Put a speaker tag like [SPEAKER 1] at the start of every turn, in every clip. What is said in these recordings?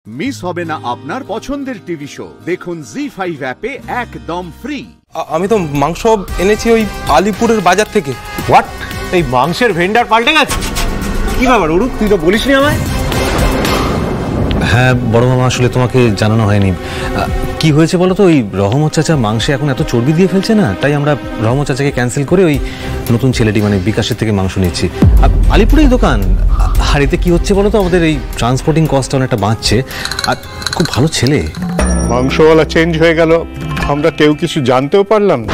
[SPEAKER 1] Miss হবে না আপনার পছন্দের টিভি শো। দেখুন জি5 অ্যাপে একদম ফ্রি।
[SPEAKER 2] আমি তো মাংস এনেছি ওই আলিপুরের বাজার থেকে।
[SPEAKER 3] হোয়াট? এই মাংসের ভেন্ডার পাল্টে গেছে? কি ব্যাপার অরূপ, তুই তো বলিসনি আমায়?
[SPEAKER 4] হ্যাঁ বড় মামা, আসলে তোমাকে জানানো হয়নি। কি হয়েছে বলো তো, ওই রহমত চাচা মাংসে এখন এত চর্বি দিয়ে ফেলছে না, তাই আমরা রহমত চাচাকে ক্যান্সেল করে ওই নতুন ছেলেটি মানে বিকাশের থেকে মাংস নিচ্ছি। আলিপুরেই দোকান। আর এতে কি হচ্ছে বলো তো, আমাদের এই ট্রান্সপোর্টিং কস্টটা অনেকটা বাঁচছে। আর খুব ভালো ছেলে।
[SPEAKER 5] মাংসওয়ালা চেঞ্জ হয়ে গেল, আমরা কেউ কিছু জানতেও পারলাম না।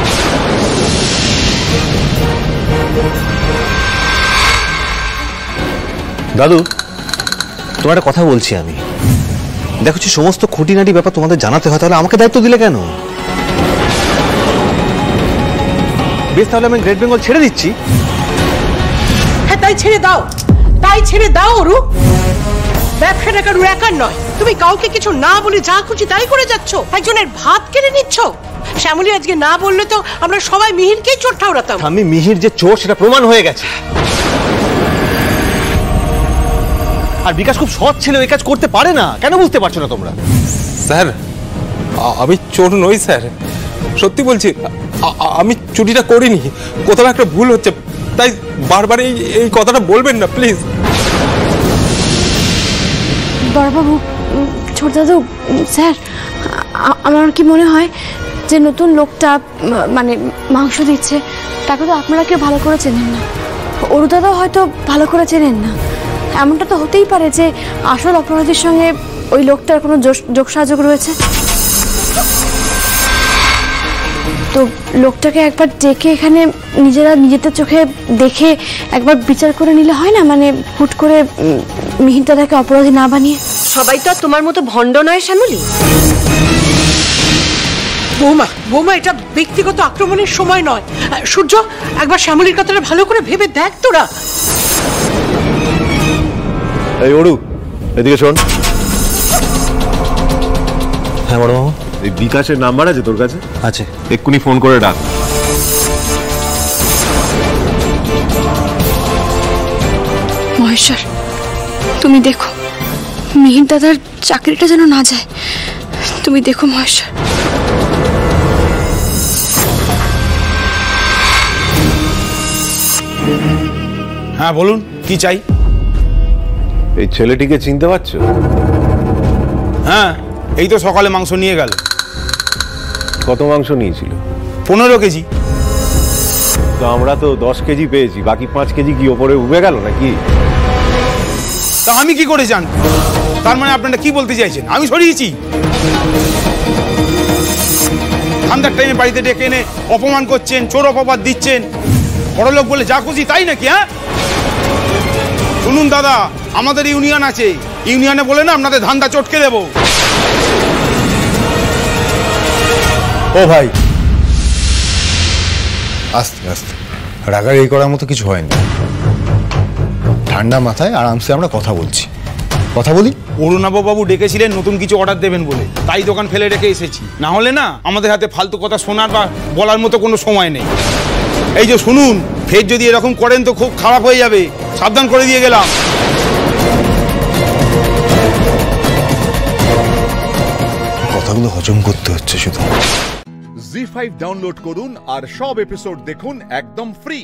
[SPEAKER 4] দাদু, তোমার একটা কথা বলছি আমি। দেখো, সমস্ত খুঁটিনাটি ব্যাপার তোমাদের জানাতে হয়, তাহলে আমাকে দায়িত্ব দিলে কেন? বেশ, তাহলে আমি গ্রেট বেঙ্গল ছেড়ে দিচ্ছি।
[SPEAKER 6] হ্যাঁ, তাই ছেড়ে দাও, তাই ছেড়ে দাও অরূপ। ব্যবসাটা কারুর একার নয়। তুমি কাউকে কিছু না বলে যা খুশি তাই করে যাচ্ছ, একজনের ভাত কেড়ে নিচ্ছ। শ্যামলী আজকে না বললে তো আমরা সবাই মিহিরকেই চোট ঠাউরাতাম।
[SPEAKER 4] আমি মিহির যে চোর সেটা প্রমাণ হয়ে গেছে। আর বিকাশ খুব সৎ ছিল, এই কাজ করতে পারে না। কেন বুঝতে পারছো না তোমরা?
[SPEAKER 2] স্যার, আমি চোর নই স্যার, সত্যি বলছি। আমি চুরিটা করিনি, কোথাও একটা ভুল হচ্ছে, তাই বারবার এই কথাটা বলবেন না প্লিজ।
[SPEAKER 7] বড়বাবু, ছোট দাদু, স্যার, আমার কি মনে হয় যে নতুন লোকটা মানে মাংস দিচ্ছে তাকে তো আপনারা কেউ ভালো করে চেনেন না। অরু দাদাও হয়তো ভালো করে চেনেন না। এমনটা তো হতেই পারে যে আসল অপরাধীর সঙ্গে ওই লোকটার কোনো যোগসাযোগ রয়েছে। তো লোকটাকে একবার ডেকে এখানে নিজেদের চোখে দেখে একবার বিচার করে নিলে হয় না? মানে হুট করে মিহির দাদাকে অপরাধী না বানিয়ে।
[SPEAKER 8] সবাই তো আর তোমার মতো ভণ্ড নয় শ্যামলী।
[SPEAKER 6] বৌমা, এটা ব্যক্তিগত আক্রমণের সময় নয়। সূর্য, একবার শ্যামলীর কথাটা ভালো করে ভেবে দেখ তোরা।
[SPEAKER 3] এই অরু, এদিকে শোন।
[SPEAKER 4] হ্যাঁ বড় মামা।
[SPEAKER 3] এই বিকাশের নাম্বার আছে তোর কাছে?
[SPEAKER 4] আছে।
[SPEAKER 3] এক্ষুনি ফোন করে ডাক।
[SPEAKER 7] মহেশ্বর, তুমি দেখো মিহির দাদার চাকরিটা যেন না যায়। তুমি দেখো মহেশ্বর।
[SPEAKER 9] হ্যাঁ বলুন, কি চাই?
[SPEAKER 3] এই ছেলেটিকে চিনতে পারছো?
[SPEAKER 9] হ্যাঁ, এই তো সকালে মাংস নিয়ে গেল।
[SPEAKER 3] কত মাংস নিয়েছিল?
[SPEAKER 9] 15 কেজি।
[SPEAKER 3] তো আমরা তো 10 কেজি পেয়েছি, বাকি 5 কেজি কি ওপরে উঠে গেল নাকি?
[SPEAKER 9] তা আমি কি করে জানবো? তার মানে আপনারা কি বলতে চাইছেন আমি সরিয়েছি? ঠান্ডার টাইমে বাড়িতে ডেকে এনে অপমান করছেন, চোর অপবাদ দিচ্ছেন, বড় লোক বলে যা খুশি তাই নাকি? হ্যাঁ শুনুন দাদা, আমাদের ইউনিয়ন আছে, ইউনিয়নে বলে না আপনাদের ধান্দা চটকে দেব।
[SPEAKER 10] ও ভাই, আস্তে আস্তে, রাগারাগি করার মতো কিছু হয়নি। ঠান্ডা মাথায় আরামসে আমরা কথা বলছি। কথা বলি।
[SPEAKER 9] অরুণাববাবু ডেকেছিলেন নতুন কিছু অর্ডার দেবেন বলে, তাই দোকান ফেলে রেখে এসেছি। না হলে না আমাদের হাতে ফালতু কথা শোনার বা বলার মতো কোনো সময় নেই। এই যে শুনুন, ফের যদি এরকম করেন তো খুব খারাপ হয়ে যাবে, সাবধান করে দিয়ে গেলাম।
[SPEAKER 10] কথাগুলো হজম করতে হচ্ছে শুধু।
[SPEAKER 1] জি5 ডাউনলোড করুন আর সব এপিসোড দেখুন একদম ফ্রি।